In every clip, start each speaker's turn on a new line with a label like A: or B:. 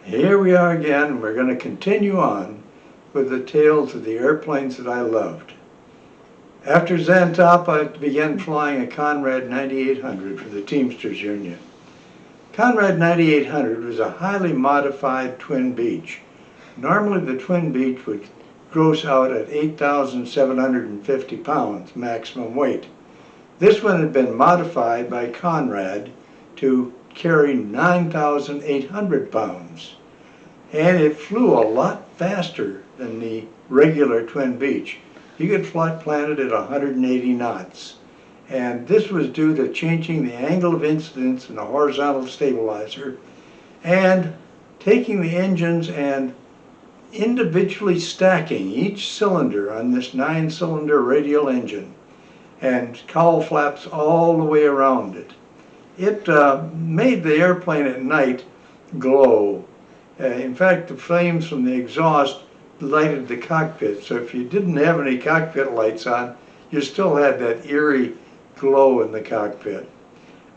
A: Here we are again. We're going to continue on with the tales of the airplanes that I loved. After Zantop, I began flying a Conrad 9800 for the Teamsters Union. Conrad 9800 was a highly modified Twin Beech. Normally the Twin Beech would gross out at 8,750 pounds maximum weight. This one had been modified by Conrad to carry 9,800 pounds. And it flew a lot faster than the regular Twin Beech. You could plan it at 180 knots. And this was due to changing the angle of incidence in the horizontal stabilizer and taking the engines and individually stacking each cylinder on this 9-cylinder radial engine and cowl flaps all the way around it. It made the airplane at night glow. In fact, the flames from the exhaust lighted the cockpit, so if you didn't have any cockpit lights on, you still had that eerie glow in the cockpit.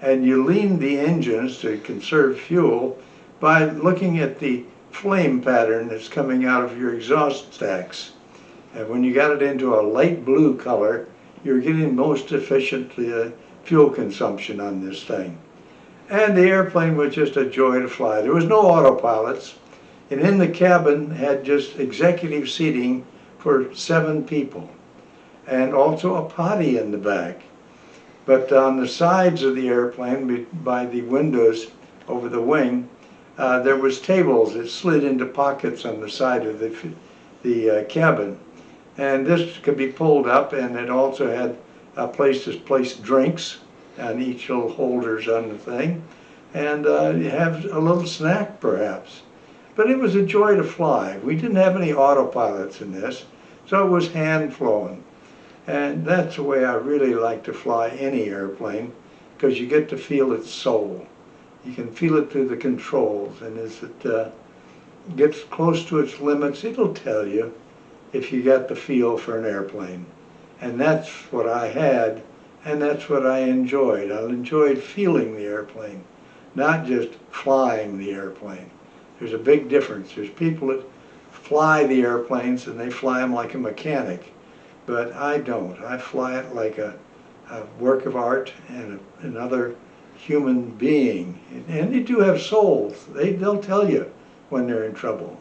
A: And you leaned the engines to conserve fuel by looking at the flame pattern that's coming out of your exhaust stacks. And when you got it into a light blue color, you're getting most efficient fuel consumption on this thing. And the airplane was just a joy to fly. There was no autopilots, and in the cabin had just executive seating for 7 people, and also a potty in the back. But on the sides of the airplane, by the windows over the wing, there was tables that slid into pockets on the side of the cabin. And this could be pulled up, and it also had a place to place drinks on each little holders on the thing, and you have a little snack perhaps. But it was a joy to fly. We didn't have any autopilots in this, so it was hand flown. And that's the way I really like to fly any airplane, because you get to feel its soul. You can feel it through the controls, and as it gets close to its limits, it'll tell you if you got the feel for an airplane. And that's what I had, and that's what I enjoyed. I enjoyed feeling the airplane, not just flying the airplane. There's a big difference. There's people that fly the airplanes and they fly them like a mechanic, but I don't. I fly it like a work of art and another human being. And they do have souls. They'll tell you when they're in trouble.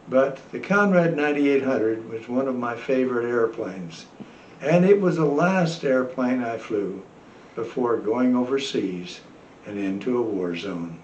A: But the Conrad 9800 was one of my favorite airplanes. And it was the last airplane I flew before going overseas and into a war zone.